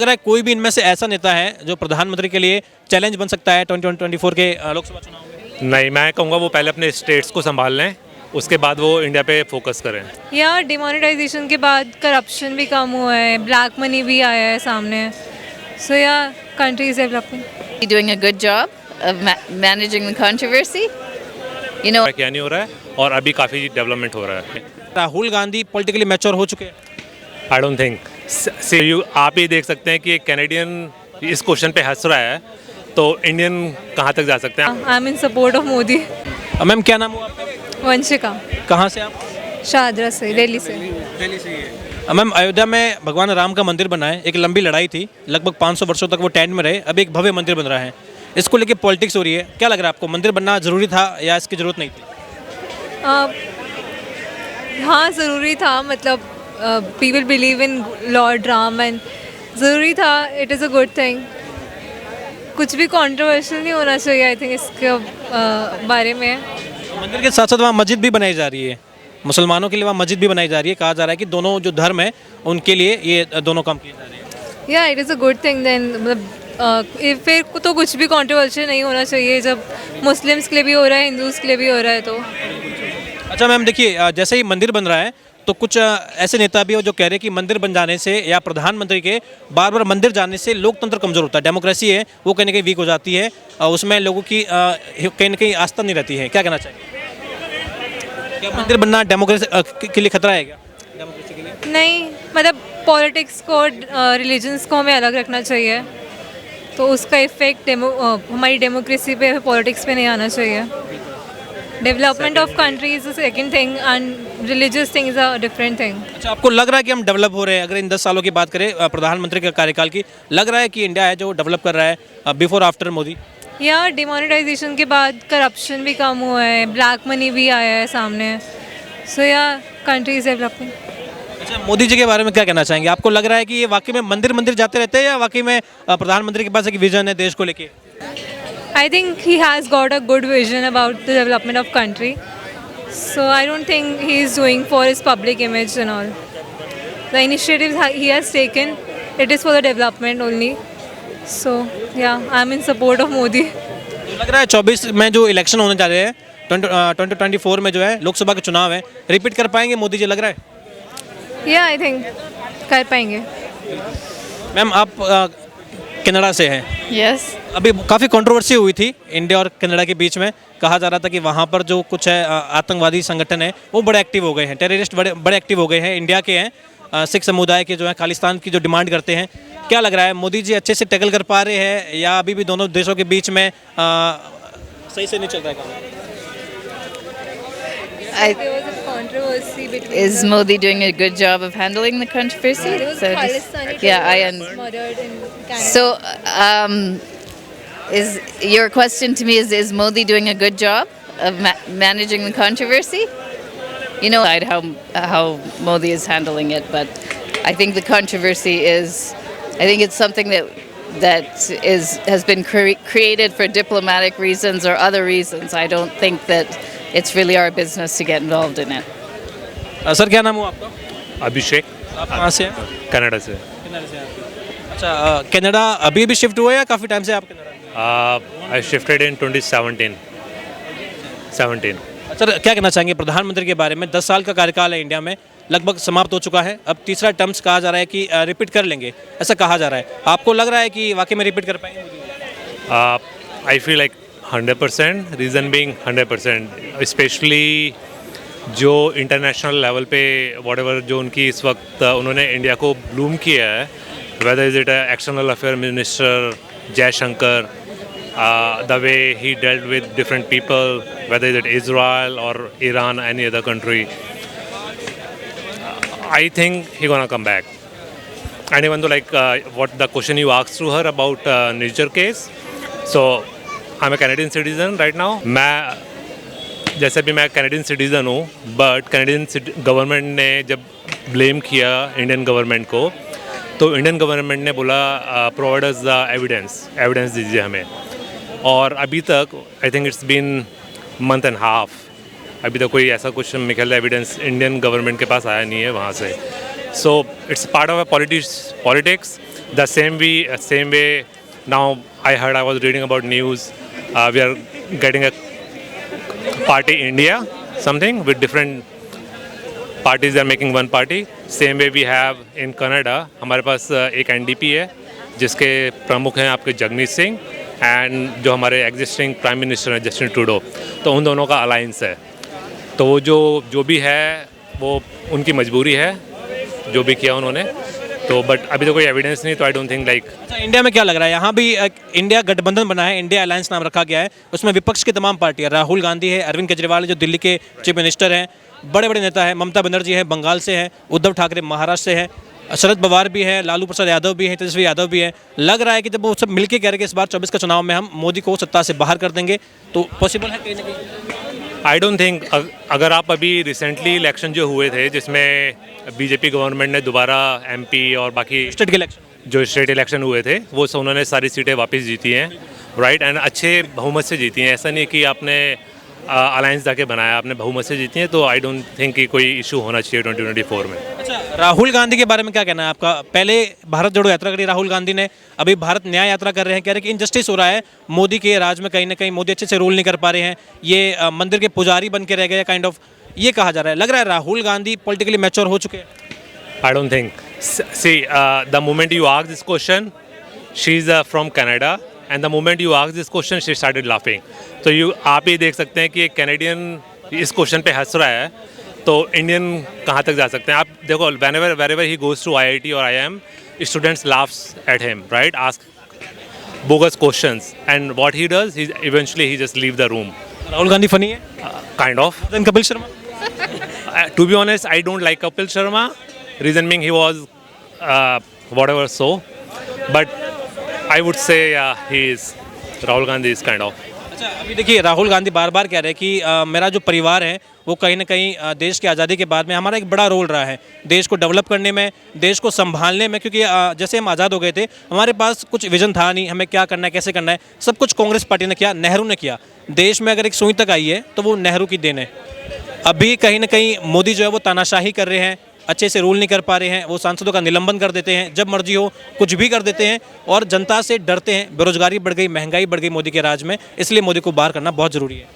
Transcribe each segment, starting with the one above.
लग रहा है कोई भी इनमें से ऐसा नेता है जो प्रधानमंत्री के लिए चैलेंज बन सकता है 2024 के लोकसभा चुनाव में? नहीं, मैं कहूँगा वो पहले अपने स्टेट्स को संभाल लें, उसके बाद वो इंडिया पे फोकस करें। या डिमोनेटाइजेशन के बाद करप्शन भी कम हुआ है, ब्लैक मनी भी आया है सामने, सो या country is developing. Doing a good job of managing the controversy. You know, क्या नहीं हो रहा है और अभी काफ़ी डेवलपमेंट हो रहा है। राहुल गांधी पॉलिटिकली मैच्योर हो चुके हैं? आई डोंट थिंक आप ही देख सकते हैं कि एक कैनेडियन इस क्वेश्चन पे हंस रहा है, तो इंडियन कहाँ तक जा सकते हैं? I am in support of Modi. Ma'am क्या नाम हुआ आपका? वंशिका, कहाँ से आप? शाहदरा से, दिल्ली से। दिल्ली से ही है। मैम अयोध्या में भगवान राम का मंदिर बना है, एक लंबी लड़ाई थी, लगभग 500 वर्षों तक वो टेंट में रहे, अभी एक भव्य मंदिर बन रहा है, इसको लेके पॉलिटिक्स हो रही है, क्या लग रहा है आपको? मंदिर बनना जरूरी था या इसकी जरूरत नहीं थी? हाँ ज़रूरी था, मतलब people believe in Lord Ram and ज़रूरी था, it is a good thing. कुछ भी कंट्रोवर्शियल नहीं होना चाहिए आई थिंक इसके बारे में। मंदिर के साथ साथ वहाँ मस्जिद भी बनाई जा रही है, मुसलमानों के लिए वहाँ मस्जिद भी बनाई जा रही है, कहा जा रहा है कि दोनों जो धर्म है उनके लिए ये दोनों काम किए जा रहे हैं। या it is a good thing then, मतलब फिर तो कुछ भी कंट्रोवर्शियल नहीं होना चाहिए, जब मुस्लिम्स के लिए भी हो रहा है, हिंदूज़ के लिए भी हो रहा है तो। अच्छा मैम देखिए, जैसे ही मंदिर बन रहा है तो कुछ ऐसे नेता भी हो जो कह रहे हैं कि मंदिर बन जाने से या प्रधानमंत्री के बार बार मंदिर जाने से लोकतंत्र कमज़ोर होता है, डेमोक्रेसी है वो कहीं ना कहीं वीक हो जाती है, उसमें लोगों की कहीं ना कहीं आस्था नहीं रहती है, क्या कहना चाहिए? क्या मंदिर बनना डेमोक्रेसी के लिए खतरा है क्या? डेमोक्रेसी के लिए नहीं, मतलब पॉलिटिक्स को रिलीजन्स को हमें अलग रखना चाहिए, तो उसका इफेक्ट हमारी डेमोक्रेसी पे, पॉलिटिक्स पे नहीं आना चाहिए। Development of country is the second thing and religious thing is a different thing. अच्छा आपको लग रहा है कि हम डेवलप हो रहे हैं? अगर इन 10 सालों की बात करें प्रधानमंत्री के कार्यकाल की, लग रहा है कि इंडिया है जो डेवलप कर रहा है बिफोर आफ्टर मोदी? या डिमोनेटाइजेशन के बाद करप्शन भी कम हुआ है, ब्लैक मनी भी आया है सामने, सो या कंट्री इज डेवलपिंग। अच्छा मोदी जी के बारे में क्या कहना चाहेंगे? आपको लग रहा है कि ये वाकई में मंदिर जाते रहते हैं या वाकई में प्रधानमंत्री के पास एक विजन है देश को लेके? I think he has got a good vision about the development of country, so I don't think he is doing for his public image and all. The initiatives he has taken, it is for the development only. So yeah, I'm in support of Modi. लग रहा है 24 में जो election होने जा रहे हैं, 2024 में जो है लोकसभा के चुनाव है, रिपीट कर पाएंगे मोदी जी, लग रहा है? Yeah, I think कर पाएंगे। मैम आप कनाडा से हैं, yes. अभी काफ़ी कंट्रोवर्सी हुई थी इंडिया और कनाडा के बीच में, कहा जा रहा था कि वहाँ पर जो कुछ है आतंकवादी संगठन है वो बड़े एक्टिव हो गए हैं, टेररिस्ट बड़े एक्टिव हो गए हैं, इंडिया के हैं, सिख समुदाय के जो है खालिस्तान की जो डिमांड करते हैं, क्या लग रहा है मोदी जी अच्छे से टैकल कर पा रहे हैं या अभी भी दोनों देशों के बीच में सही से नहीं चल रहा है काम? There was a controversy between Is Modi doing a good job of handling the controversy? there was So a just- Palestinian yeah, terrorist murdered in Canada. So, is your question to me is Modi doing a good job of managing the controversy? You know how Modi is handling it, but I think the controversy is, I think it's something that has been created for diplomatic reasons or other reasons. I don't think that it's really our business to get involved in it. Sir क्या नाम हुआ आपका? अभिषेक, आप कहाँ से हैं? Canada से। Canada से हैं। अच्छा कनाडा अभी भी शिफ्ट हुआ है या काफ़ी टाइम से आप Canada? I shifted in 2017। Sir क्या कहना चाहेंगे प्रधानमंत्री के बारे में? 10 साल का कार्यकाल है इंडिया में, लगभग समाप्त हो चुका है, अब तीसरा टर्म्स कहा जा रहा है कि रिपीट कर लेंगे, ऐसा कहा जा रहा है, आपको लग रहा है कि वाकई में रिपीट कर पाएंगे? I feel like 100%, reason being 100%, specially जो इंटरनेशनल लेवल पे व्हाटएवर जो उनकी इस वक्त उन्होंने इंडिया को ब्लूम किया है, whether is it external affair minister Jaishankar, the way he dealt with different people, whether it's Israel or Iran, any other country, I think he's gonna come back. And even though like what the question you asked to her about Niger case, so I'm a Canadian citizen right now. मैं जैसे भी मैं Canadian citizen हूँ, but Canadian government ने जब blame किया Indian government को, तो इंडियन गवर्नमेंट ने बोला प्रोवाइड अस द एविडेंस दीजिए हमें, और अभी तक I think it's been month and half, अभी तक कोई ऐसा कुछ मेरे ख्याल एविडेंस इंडियन गवर्नमेंट के पास आया नहीं है वहाँ से। So it's part of a politics, The same way. Now I was reading about news. We are getting a party India, something with different parties are making one party. Same way we have in Canada. हमारे पास एक NDP है जिसके प्रमुख हैं आपके Jagmeet Singh and जो हमारे existing prime minister हैं जस्टिन ट्रूडो. तो उन दोनों का अलायंस है. तो वो जो भी है वो उनकी मजबूरी है जो भी किया उन्होंने. तो बट अभी तो कोई एविडेंस नहीं, तो आई डोंट थिंक लाइक. अच्छा, इंडिया में क्या लग रहा है? यहाँ भी एक इंडिया गठबंधन बना है, इंडिया अलायंस नाम रखा गया है. उसमें विपक्ष की तमाम पार्टियां, राहुल गांधी है, अरविंद केजरीवाल है जो दिल्ली के चीफ मिनिस्टर हैं, बड़े बड़े नेता हैं, ममता बनर्जी है बंगाल से है, उद्धव ठाकरे महाराष्ट्र से है, शरद पवार भी है, लालू प्रसाद यादव भी है, तेजस्वी यादव भी है. लग रहा है कि जब वो सब मिलकर कह रहे हैं कि इस बार 24 का चुनाव में हम मोदी को सत्ता से बाहर कर देंगे, तो पॉसिबल है कहीं ना कहीं? आई डोंट थिंक. अगर आप अभी रिसेंटली इलेक्शन जो हुए थे जिसमें बीजेपी गवर्नमेंट ने दोबारा एमपी और बाकी स्टेट के इलेक्शन, जो स्टेट इलेक्शन हुए थे वो उन्होंने सारी सीटें वापस जीती हैं, राइट, एंड अच्छे बहुमत से जीती हैं. ऐसा नहीं कि आपने अलायंस जाके बनाया, आपने बहुमत से जीती हैं. तो आई डोंट थिंक कि कोई इशू होना चाहिए 2024 में. अच्छा, राहुल गांधी के बारे में क्या कहना है आपका? पहले भारत जोड़ो यात्रा करी राहुल गांधी ने, अभी भारत न्याय यात्रा कर रहे हैं, कह रहे हैं कि इनजस्टिस हो रहा है मोदी के राज में, कहीं ना कहीं मोदी अच्छे से रूल नहीं कर पा रहे हैं, ये मंदिर के पुजारी बन के रह गए काइंड ऑफ, ये कहा जा रहा है. लग रहा है राहुल गांधी पॉलिटिकली मैच्योर हो चुके हैं? I don't think. See, the moment you ask this question, she's from Canada, and the moment you ask this question, she started laughing. तो आप ही देख सकते हैं कि एक कैनेडियन इस क्वेश्चन पे हंस रहा है, तो इंडियन कहाँ तक जा सकते हैं? आप देखो, wherever he goes to IIT or IIM, students laughs at him, right? Ask bogus questions, and what he does, eventually he just leave the room. Rahul Gandhi funny है? Kind of. Then Kapil Sharma? To be honest, I don't like Kapil Sharma. Reason being he was whatever so, but I would say he is. Rahul Gandhi is kind of. अच्छा, अभी देखिए राहुल गांधी बार बार कह रहे हैं कि मेरा जो परिवार है वो कहीं ना कहीं देश की आज़ादी के बाद में हमारा एक बड़ा रोल रहा है देश को डेवलप करने में, देश को संभालने में, क्योंकि जैसे हम आज़ाद हो गए थे हमारे पास कुछ विजन था नहीं, हमें क्या करना है, कैसे करना है, सब कुछ कांग्रेस पार्टी ने किया, नेहरू ने किया. देश में अगर एक सुई तक आई है तो वो नेहरू की देन है. अभी कहीं ना कहीं मोदी जो है वो तानाशाही कर रहे हैं, अच्छे से रूल नहीं कर पा रहे हैं, वो सांसदों का निलंबन कर देते हैं, जब मर्जी हो कुछ भी कर देते हैं, और जनता से डरते हैं. बेरोजगारी बढ़ गई, महंगाई बढ़ गई मोदी के राज में, इसलिए मोदी को बाहर करना बहुत ज़रूरी है.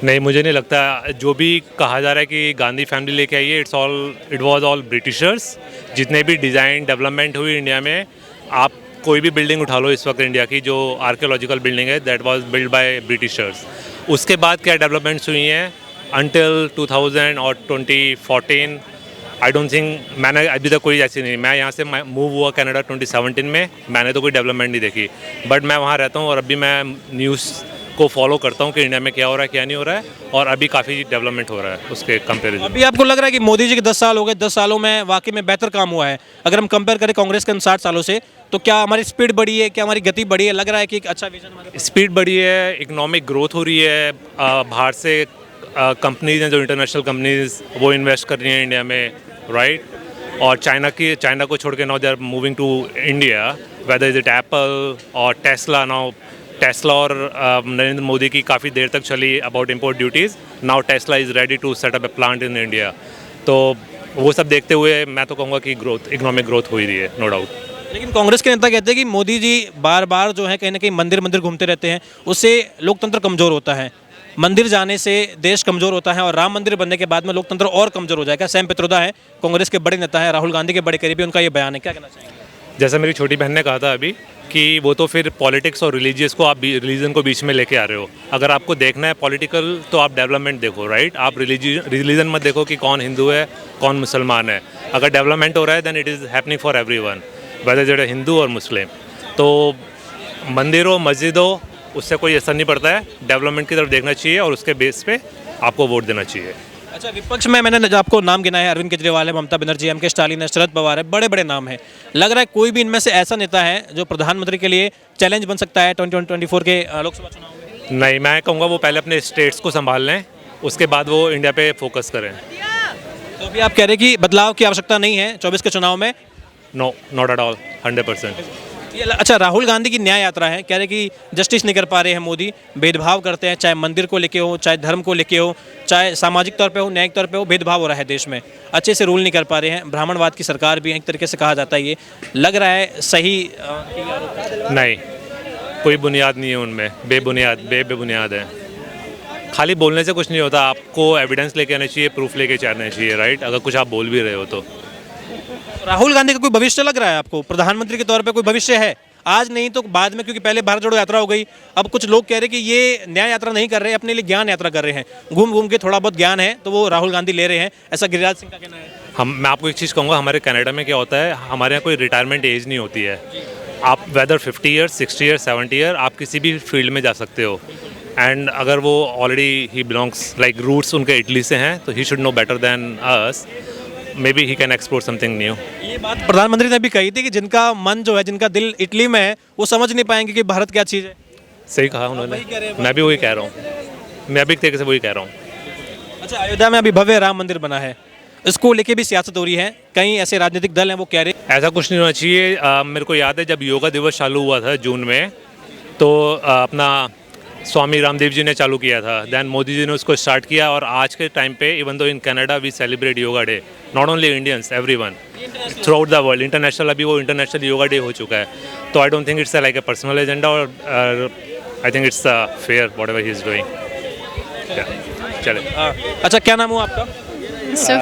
नहीं, मुझे नहीं लगता. जो भी कहा जा रहा है कि गांधी फैमिली लेके आई है, इट वाज ऑल ब्रिटिशर्स. जितने भी डिज़ाइन डेवलपमेंट हुई इंडिया में, आप कोई भी बिल्डिंग उठा लो इस वक्त इंडिया की, जो आर्कियोलॉजिकल बिल्डिंग है, that was build by Britishers. उसके बाद क्या डेवलपमेंट्स हुई हैं अंटिल 2000 और 2014, आई डोंट थिंक. मैंने अभी तक कोई ऐसी नहीं. मैं यहाँ से मूव हुआ कनाडा 2017 में, मैंने तो कोई डेवलपमेंट नहीं देखी, बट मैं वहाँ रहता हूँ और अभी मैं न्यूज़ को फॉलो करता हूँ कि इंडिया में क्या हो रहा है क्या नहीं हो रहा है, और अभी काफ़ी डेवलपमेंट हो रहा है उसके कंपेरिजन. अभी आपको लग रहा है कि मोदी जी के 10 साल हो गए, 10 सालों में वाकई में बेहतर काम हुआ है? अगर हम कंपेयर करें कांग्रेस के 60 सालों से, तो क्या हमारी स्पीड बढ़ी है, क्या हमारी गति बढ़ी है? लग रहा है कि एक अच्छा विजन हमारे पास? स्पीड बढ़ी है, इकोनॉमिक ग्रोथ हो रही है, बाहर से कंपनीज हैं जो इंटरनेशनल कंपनीज वो इन्वेस्ट कर रही हैं इंडिया में, राइट. और चाइना को छोड़ के now they are moving to India, whether is it Apple और टेस्ला. नाउ टेस्ला और नरेंद्र मोदी की काफ़ी देर तक चली about import duties. Now Tesla is ready to set up a plant in India. तो वो सब देखते हुए मैं तो कहूँगा कि इकोनॉमिक ग्रोथ हो ही रही है, नो डाउट. लेकिन कांग्रेस के नेता कहते हैं कि मोदी जी बार बार जो है कहीं ना कहीं मंदिर घूमते रहते हैं, उससे लोकतंत्र कमज़ोर होता है, मंदिर जाने से देश कमज़ोर होता है, और राम मंदिर बनने के बाद में लोकतंत्र और कमज़ोर हो जाएगा. सैम पित्रोदा है, कांग्रेस के बड़े नेता है, राहुल गांधी के बड़े करीबी, उनका ये बयान है, क्या कहना चाहिए? जैसा मेरी छोटी बहन ने कहा था अभी कि वो तो फिर पॉलिटिक्स और रिलीजन को बीच में लेके आ रहे हो. अगर आपको देखना है पॉलिटिकल, तो आप डेवलपमेंट देखो, राइट. आप रिलीजन मत देखो कि कौन हिंदू है कौन मुसलमान है. अगर डेवलपमेंट हो रहा है then it is happening for everyone, whether it Hindu और मुस्लिम. तो मंदिरों मस्जिदों उससे कोई असर नहीं पड़ता है, डेवलपमेंट की तरफ देखना चाहिए और उसके बेस पे आपको वोट देना चाहिए. अच्छा, विपक्ष में मैंने आपको नाम गिना है, अरविंद केजरीवाल है, ममता बनर्जी, एम के स्टालिन है, शरद पवार है, बड़े बड़े नाम हैं. लग रहा है कोई भी इनमें से ऐसा नेता है जो प्रधानमंत्री के लिए चैलेंज बन सकता है 2024 के लोकसभा चुनाव में? नहीं, मैं कहूँगा वो पहले अपने स्टेट्स को संभाल लें, उसके बाद वो इंडिया पे फोकस करें. तो अभी आप कह रहे हैं कि बदलाव की आवश्यकता नहीं है 24 के चुनाव में? No, not at all, 100%. अच्छा, राहुल गांधी की न्याय यात्रा है, कह रहे कि जस्टिस नहीं कर पा रहे हैं मोदी, भेदभाव करते हैं, चाहे मंदिर को लेके हो, चाहे धर्म को लेके हो, चाहे सामाजिक तौर पे हो, न्यायिक तौर पे हो, भेदभाव हो रहा है देश में, अच्छे से रूल नहीं कर पा रहे हैं, ब्राह्मणवाद की सरकार भी है, एक तरीके से कहा जाता है। ये लग रहा है सही नहीं, कोई बुनियाद नहीं है उनमें, बेबुनियाद है। खाली बोलने से कुछ नहीं होता, आपको एविडेंस लेके आने चाहिए, प्रूफ लेके आने चाहिए, राइट? अगर कुछ आप बोल भी रहे हो तो। राहुल गांधी का कोई भविष्य लग रहा है आपको? प्रधानमंत्री के तौर पे कोई भविष्य है? आज नहीं तो बाद में, क्योंकि पहले भारत जोड़ो यात्रा हो गई, अब कुछ लोग कह रहे हैं कि ये न्याय यात्रा नहीं कर रहे, अपने लिए ज्ञान यात्रा कर रहे हैं, घूम घूम के थोड़ा बहुत ज्ञान है तो वो राहुल गांधी ले रहे हैं, ऐसा गिरिराज सिंह का कहना है। मैं आपको एक चीज़ कहूँगा, हमारे कनाडा में क्या होता है, हमारे यहाँ कोई रिटायरमेंट एज नहीं होती है। आप वेदर 50 ईयर्स, 60 ईयर्स, 70 ईयर, आप किसी भी फील्ड में जा सकते हो। एंड अगर वो ऑलरेडी ही बिलोंग्स, लाइक रूट्स उनके इटली से हैं, तो he should know better than us, maybe he can explore something new. ये बात प्रधानमंत्री ने भी कही थी कि जिनका मन जो है, जिनका दिल इटली में है, वो समझ नहीं पाएंगे कि भारत क्या चीज़ है। सही कहा उन्होंने, मैं भी वही कह रहा हूँ, मैं भी एक तरीके से वही कह रहा हूँ। अच्छा, अयोध्या में अभी भव्य राम मंदिर बना है, इसको लेके भी सियासत हो रही है, कई ऐसे राजनीतिक दल हैं वो कह रहे ऐसा कुछ नहीं होना चाहिए। मेरे को याद है जब योगा दिवस चालू हुआ था जून में, तो अपना स्वामी रामदेव जी ने चालू किया था, देन मोदी जी ने उसको स्टार्ट किया, और आज के टाइम पे even though in Canada we celebrate yoga day, not only Indians, everyone throughout the world, international, अभी वो इंटरनेशनल योगा डे हो चुका है। तो I don't think it's like a personal agenda, और I think it's fair whatever he is doing. चले। अच्छा, क्या नाम हुआ आपका? So